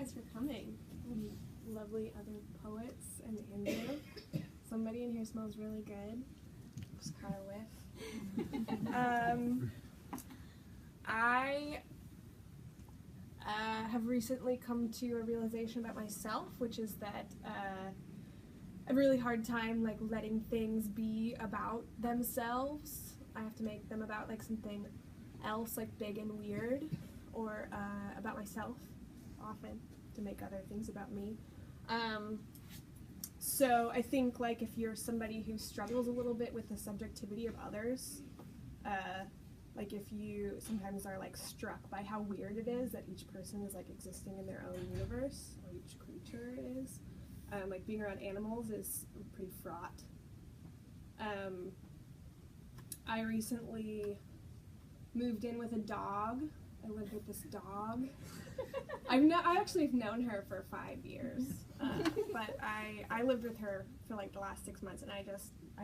guys for coming. Lovely other poets and Andrew. Somebody in here smells really good. Just caught a whiff. I have recently come to a realization about myself, which is that I have a really hard time like letting things be about themselves. I have to make them about like something else, like big and weird, or about myself often, to make other things about me. So I think like if you're somebody who struggles a little bit with the subjectivity of others, like if you sometimes are like struck by how weird it is that each person is like existing in their own universe, or each creature is, like being around animals is pretty fraught. I recently moved in with a dog. I lived with this dog. I actually have known her for 5 years, but I lived with her for like the last 6 months, and I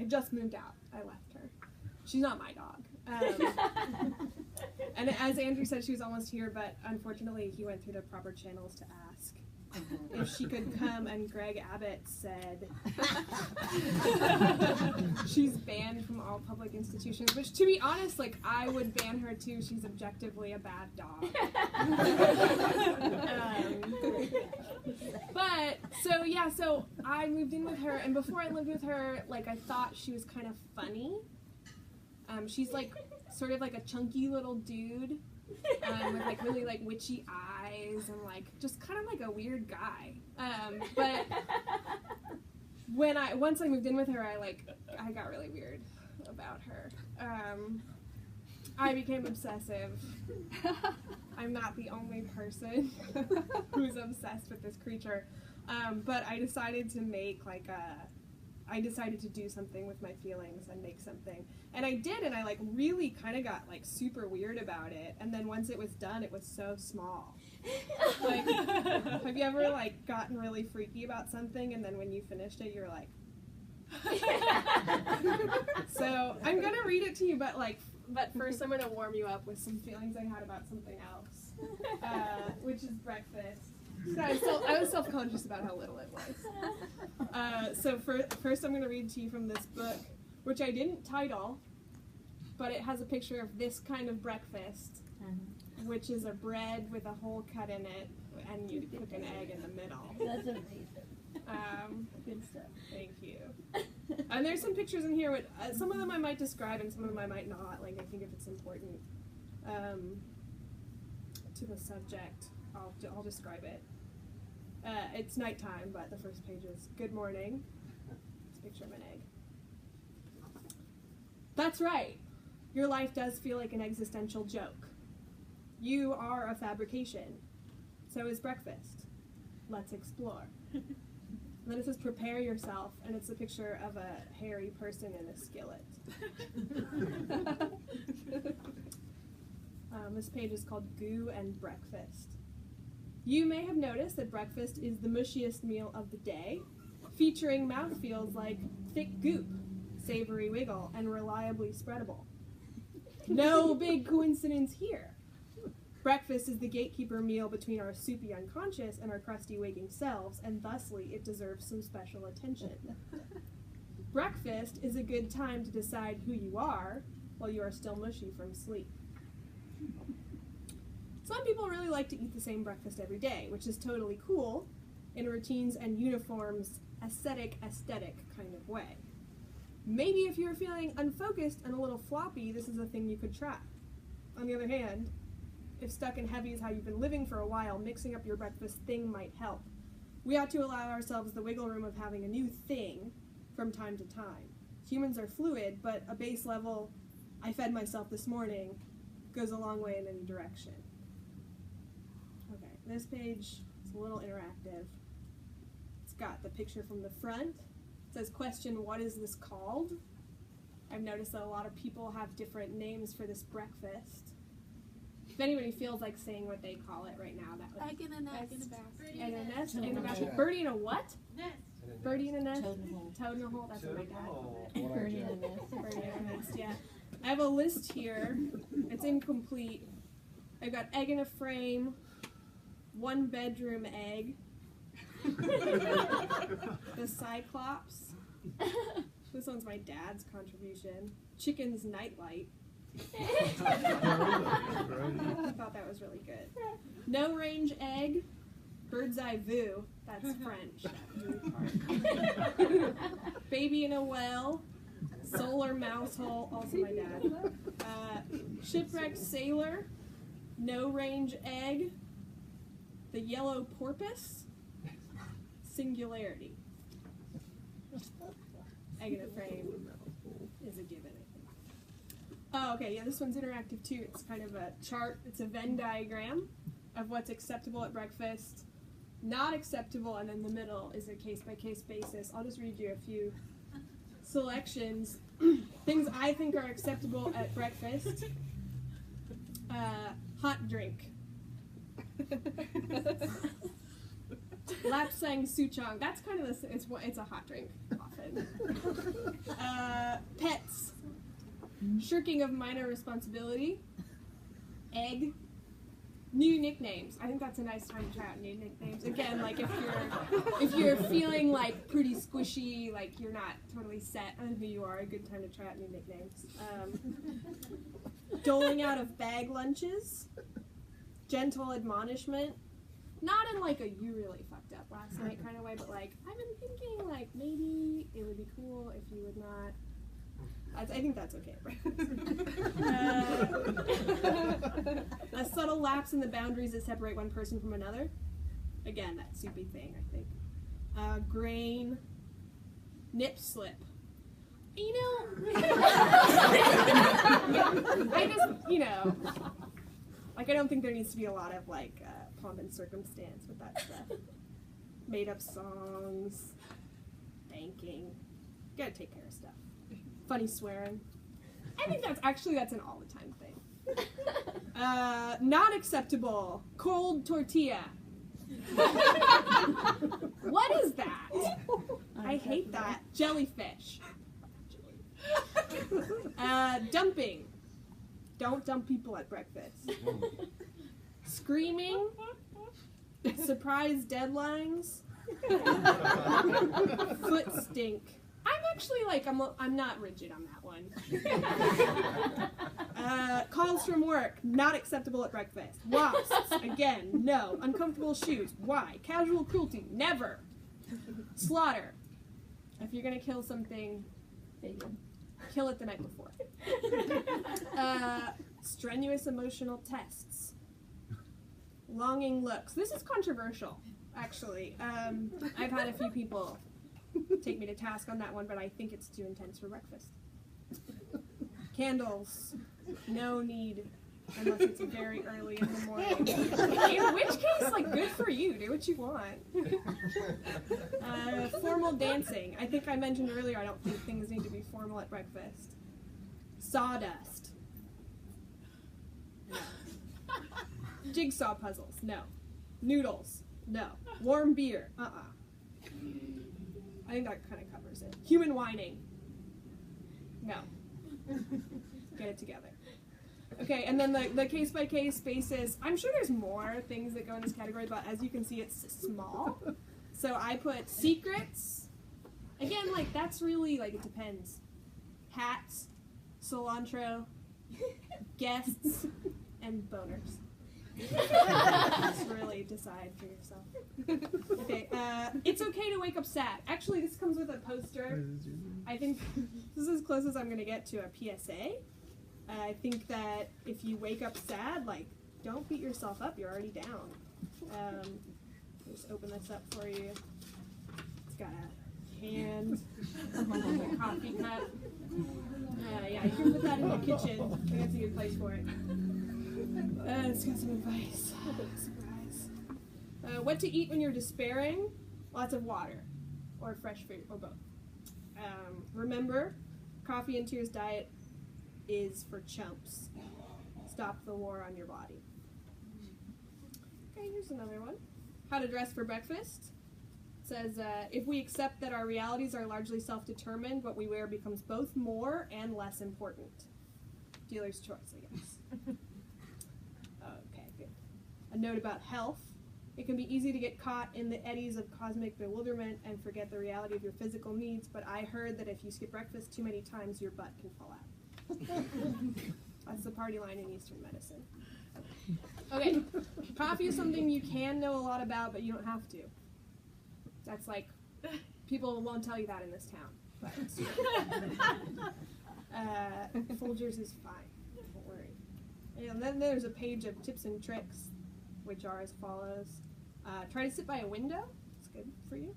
just moved out. I left her. She's not my dog. And as Andrew said, she was almost here, but unfortunately he went through the proper channels to ask if she could come, and Greg Abbott said she's banned from all public institutions, which, to be honest, like, I would ban her too. She's objectively a bad dog. But so I moved in with her, and before I lived with her, like, I thought she was kind of funny. She's like sort of like a chunky little dude, with like really like witchy eyes, and like just kind of like a weird guy. But once I moved in with her, I got really weird about her. I became obsessive. I'm not the only person who's obsessed with this creature. But I decided to make I decided to do something with my feelings and make something. And I did, and I like really kind of got like super weird about it. And then once it was done, it was so small. Like, have you ever like gotten really freaky about something, and then when you finished it, you're like, so I'm gonna read it to you, but first I'm gonna warm you up with some feelings I had about something else, which is breakfast. I was self-conscious about how little it was. So first I'm going to read to you from this book, which I didn't title, but it has a picture of this kind of breakfast, which is a bread with a hole cut in it, and you cook an egg in the middle. That's amazing. Good stuff. Thank you. And there's some pictures in here, some of them I might describe and some of them I might not. Like, I think if it's important to the subject, I'll describe it. It's nighttime, but the first page is, "Good morning." It's a picture of an egg. That's right. Your life does feel like an existential joke. You are a fabrication. So is breakfast. Let's explore. And then it says, "Prepare yourself," and it's a picture of a hairy person in a skillet. This page is called "Goo and Breakfast." You may have noticed that breakfast is the mushiest meal of the day, featuring mouthfeels like thick goop, savory wiggle, and reliably spreadable. No big coincidence here. Breakfast is the gatekeeper meal between our soupy unconscious and our crusty waking selves, and thusly it deserves some special attention. Breakfast is a good time to decide who you are while you are still mushy from sleep. Some people really like to eat the same breakfast every day, which is totally cool, in a routines and uniforms, aesthetic kind of way. Maybe if you're feeling unfocused and a little floppy, this is a thing you could try. On the other hand, if stuck and heavy is how you've been living for a while, mixing up your breakfast thing might help. We ought to allow ourselves the wiggle room of having a new thing from time to time. Humans are fluid, but a base level, "I fed myself this morning," goes a long way in any direction. Okay, this page is a little interactive. It's got the picture from the front. It says, "Question, what is this called?" I've noticed that a lot of people have different names for this breakfast. If anybody feels like saying what they call it right now, that would Egg in a nest. Egg in a nest. Egg in a basket. Birdie in a what? Nest. Birdie in a nest. Toad in a hole. Toad in a hole. That's what my dad called it. Birdie in a nest. Birdie in a nest. Yeah. I have a list here. It's incomplete. I've got egg in a frame, one-bedroom egg. The Cyclops. This one's my dad's contribution. Chicken's nightlight. I thought that was really good. No range egg. Bird's eye view. That's French. That view part. Baby in a well. Solar mouse hole. Also my dad. Shipwrecked sailor. No range egg. The yellow porpoise. Singularity. Egg in a frame is a given. Oh, okay, yeah, this one's interactive too. It's kind of a chart. It's a Venn diagram of what's acceptable at breakfast, not acceptable, and in the middle is a case-by-case basis. I'll just read you a few selections. Things I think are acceptable at breakfast. Hot drink. Lapsang Souchong. That's kind of it's a hot drink often. Pets. Shirking of minor responsibility. Egg. New nicknames. I think that's a nice time to try out new nicknames. Again, like if you're feeling like pretty squishy, like you're not totally set on who you are, a good time to try out new nicknames. Doling out of bag lunches. Gentle admonishment. Not in like a you really fucked up last night kind of way, but like I've been thinking like maybe it would be cool if you would not. I think that's okay. A subtle lapse in the boundaries that separate one person from another. Again, that soupy thing, I think. Grain. Nip slip. You know, I just, you know, like I don't think there needs to be a lot of like pomp and circumstance with that stuff. Made up songs. Banking. Gotta take care of stuff. Funny swearing. I think that's an all the time thing. Not acceptable. Cold tortilla. What is that? I hate that. Jellyfish. Dumping. Don't dump people at breakfast. Screaming. Surprise deadlines. Foot stink. I'm actually like, I'm not rigid on that one. Calls from work, not acceptable at breakfast. Wasps, again, no. Uncomfortable shoes, why? Casual cruelty, never. Slaughter, if you're gonna kill something, kill it the night before. Strenuous emotional tests. Longing looks. This is controversial, actually. I've had a few people take me to task on that one, but I think it's too intense for breakfast. Candles, no need, unless it's very early in the morning. In which case, like, good for you, do what you want. Formal dancing. I think I mentioned earlier, I don't think things need to be formal at breakfast. Sawdust. No. Jigsaw puzzles, no. Noodles, no. Warm beer, I think that kind of covers it. Human whining. No. Get it together. Okay, and then the case-by-case basis. I'm sure there's more things that go in this category, but as you can see, it's small. So I put secrets. Again, like, that's really, like, it depends. Hats, cilantro, guests, and boners. Just really decide for yourself. Okay, it's okay to wake up sad. Actually, this comes with a poster. I think this is as close as I'm going to get to a PSA. I think that if you wake up sad, like, don't beat yourself up. You're already down. Just open this up for you. It's got a hand, a coffee cup. Yeah, you can put that in the kitchen. I think that's a good place for it. It's got some advice. Surprise. What to eat when you're despairing? Lots of water. Or fresh fruit, or both. Remember, coffee and tears diet is for chumps. Stop the war on your body. Okay, here's another one. How to dress for breakfast. It says, if we accept that our realities are largely self-determined, what we wear becomes both more and less important. Dealer's choice, I guess. Okay, good. A note about health. It can be easy to get caught in the eddies of cosmic bewilderment and forget the reality of your physical needs, but I heard that if you skip breakfast too many times, your butt can fall out. That's the party line in Eastern medicine. Okay, coffee is something you can know a lot about, but you don't have to. That's like, people won't tell you that in this town. But Folgers is fine, don't worry. And then there's a page of tips and tricks, which are as follows. Try to sit by a window. It's good for you.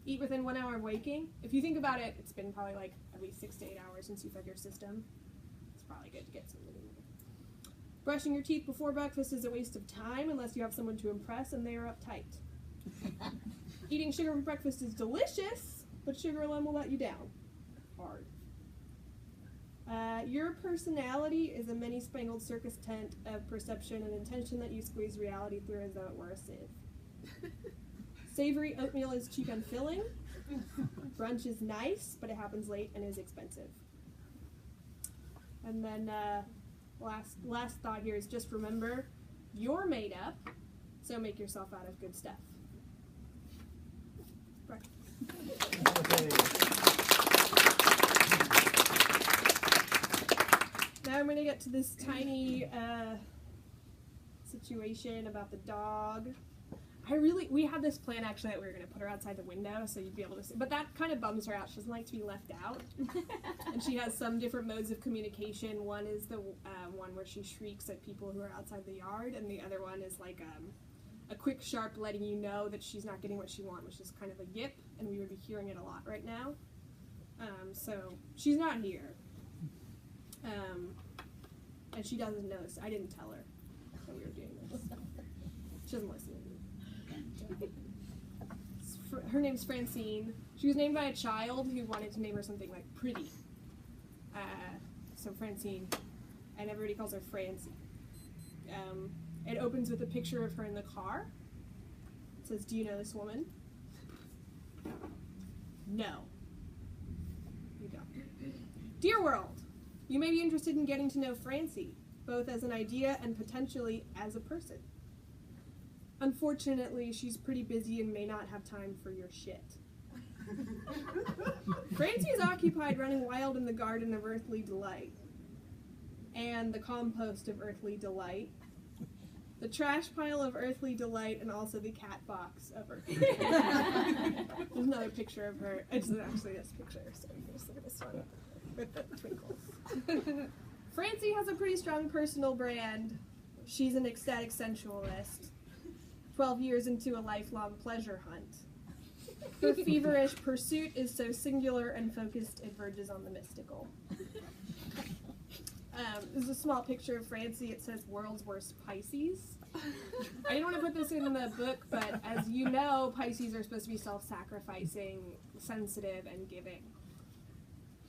Eat within 1 hour of waking. If you think about it, it's been probably like at least 6 to 8 hours since you fed your system. It's probably good to get something in there. Brushing your teeth before breakfast is a waste of time unless you have someone to impress and they are uptight. Eating sugar for breakfast is delicious, but sugar alone will let you down. Hard. Your personality is a many-spangled circus tent of perception and intention that you squeeze reality through as though it were a sieve. Savory oatmeal is cheap and filling. Brunch is nice, but it happens late and is expensive. And then last thought here is just remember, you're made up, so make yourself out of good stuff. Right. Now I'm going to get to this tiny situation about the dog. We had this plan actually that we were going to put her outside the window so you'd be able to see, but that kind of bums her out. She doesn't like to be left out. And she has some different modes of communication. One is the one where she shrieks at people who are outside the yard, and the other one is like a quick, sharp letting you know that she's not getting what she wants, which is kind of a yip, and we would be hearing it a lot right now. So she's not here. And she doesn't know this. I didn't tell her that we were doing this. She doesn't listen. Her name's Francine. She was named by a child who wanted to name her something like pretty. So Francine, and everybody calls her Francie. It opens with a picture of her in the car. It says, "Do you know this woman?" No. You don't. Dear world, you may be interested in getting to know Francie, both as an idea and potentially as a person. Unfortunately, she's pretty busy and may not have time for your shit. Francie is occupied running wild in the garden of earthly delight, and the compost of earthly delight, the trash pile of earthly delight, and also the cat box of earthly delight. There's another picture of her. It's actually this picture, so you can just look at this one with the twinkles. Francie has a pretty strong personal brand. She's an ecstatic sensualist. 12 years into a lifelong pleasure hunt. Her feverish pursuit is so singular and focused it verges on the mystical. This is a small picture of Francie. It says world's worst Pisces. I didn't want to put this in the book, but as you know, Pisces are supposed to be self-sacrificing, sensitive, and giving.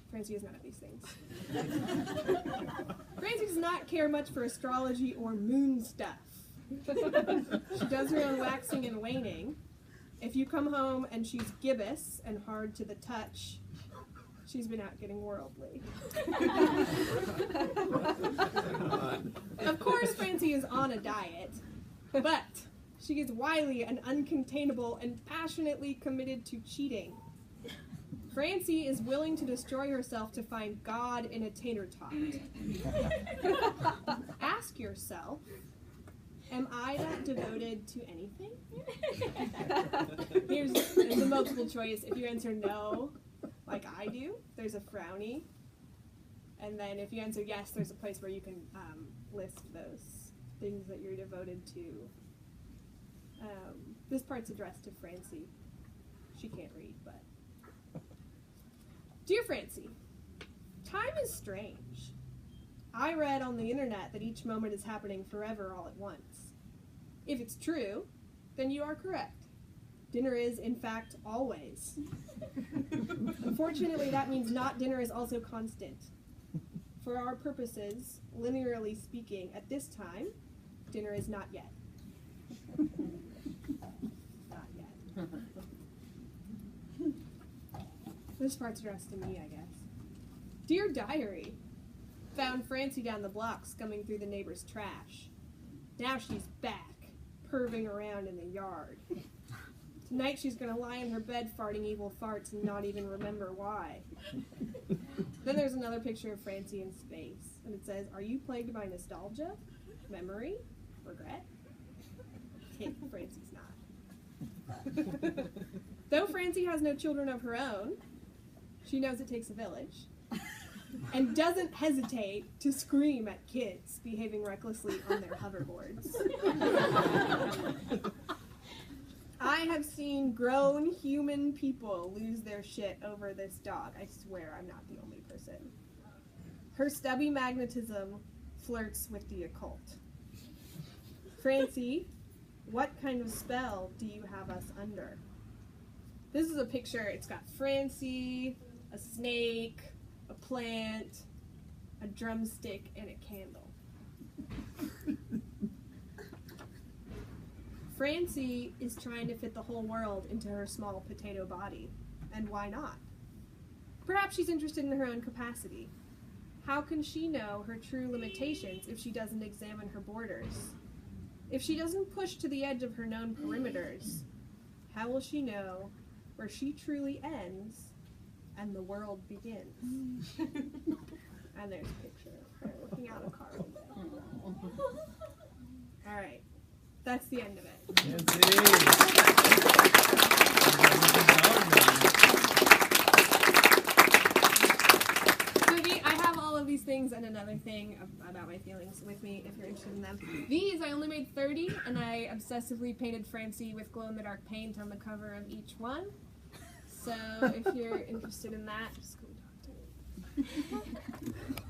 Francie is none of these things. Francie does not care much for astrology or moon stuff. She does her own waxing and waning. If you come home and she's gibbous and hard to the touch, she's been out getting worldly. Of course, Francie is on a diet, but she is wily and uncontainable and passionately committed to cheating. Francie is willing to destroy herself to find God in a tater tot. Ask yourself, am I that devoted to anything? Here's the multiple choice. If you answer no, like I do, there's a frowny. And then if you answer yes, there's a place where you can list those things that you're devoted to. This part's addressed to Francie. She can't read, but. Dear Francie, time is strange. I read on the internet that each moment is happening forever all at once. If it's true, then you are correct. Dinner is, in fact, always. Unfortunately, that means not dinner is also constant. For our purposes, linearly speaking, at this time, dinner is not yet. Not yet. This part's addressed to me, I guess. Dear Diary, found Francie down the block scumming through the neighbor's trash. Now she's back, perving around in the yard. Tonight she's gonna lie in her bed farting evil farts and not even remember why. Then there's another picture of Francie in space, and it says, "Are you plagued by nostalgia, memory, regret?" Okay, Francie's not. Though Francie has no children of her own, she knows it takes a village, and doesn't hesitate to scream at kids behaving recklessly on their hoverboards. I have seen grown human people lose their shit over this dog. I swear I'm not the only person. Her stubby magnetism flirts with the occult. Francie, what kind of spell do you have us under? This is a picture. It's got Francie, a snake, a plant, a drumstick, and a candle. Francie is trying to fit the whole world into her small potato body. And why not? Perhaps she's interested in her own capacity. How can she know her true limitations if she doesn't examine her borders? If she doesn't push to the edge of her known perimeters, how will she know where she truly ends and the world begins? And there's a picture of her looking out a car window. All right. That's the end of it. So I have all of these things and another thing about my feelings with me if you're interested in them. These, I only made 30, and I obsessively painted Francie with glow-in-the-dark paint on the cover of each one. So if you're interested in that, just come talk to me.